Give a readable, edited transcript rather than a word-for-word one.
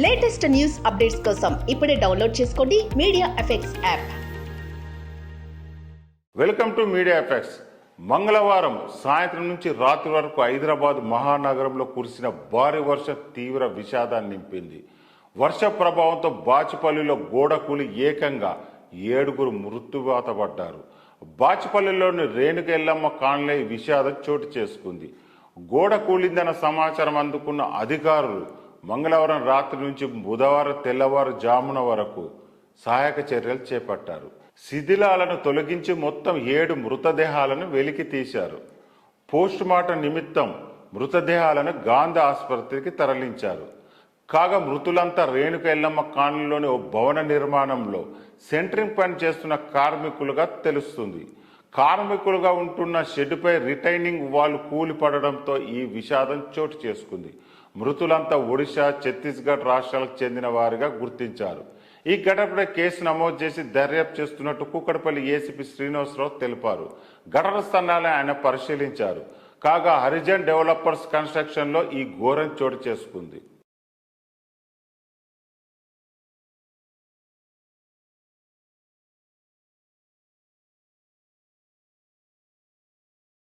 Latest news updates కోసం ఇప్పుడే download చేసుకోండి media effects app. Welcome to media effects. మంగళవారం సాయంత్రం నుంచి రాత్రి వరకు హైదరాబాద్ మహానగరంలో కురిసిన భారీ వర్షం తీవ్ర విషాదాన్ని నింపింది. వర్ష ప్రభావంతో బాచుపల్లిలో గోడ కూలి ఏకంగా 7 మృత్యువాత పడ్డారు. బాచుపల్లిలోని రేణుక ఎల్లమ్మ కాలనీ విషాదం చోటు చేసుకుంది. గోడ కూలిందన్న సమాచారం అందుకున్న అధికారులు మంగళవారం రాత్రి నుంచి బుధవారం తెల్లవారుజామున వరకు సహాయక చర్యలు చేపట్టారు. శిథిలాలను తొలగించి మొత్తం 7 మృతదేహాలను వెలికి తీశారు. పోస్టుమార్టం నిమిత్తం మృతదేహాలను గాంధీ ఆసుపత్రికి తరలించారు. కాగా మృతులంతా రేణుక ఎల్లమ్మ కాలనీలోని ఓ భవన నిర్మాణంలో సెంట్రింగ్ పని చేస్తున్న కార్మికులుగా తెలుస్తుంది. కార్మికులుగా ఉంటున్న షెడ్డుపై రిటైనింగ్ వాల్ కూలిపడడంతో ఈ విషాదం చోటు చేసుకుంది. మృతులంతా ఒడిశా, ఛత్తీస్గఢ్ రాష్ట్రాలకు చెందిన వారిగా గుర్తించారు. ఈ ఘటనపై కేసు నమోదు చేసి దర్యాప్తు చేస్తున్నట్టు కూకట్పల్లి ఏసీపీ శ్రీనివాసరావు తెలిపారు. ఘటన స్థలాన్ని ఆయన పరిశీలించారు. కాగా హరిజన్ డెవలపర్స్ కన్స్ట్రక్షన్లో ఈ ఘోరం చోటు చేసుకుంది.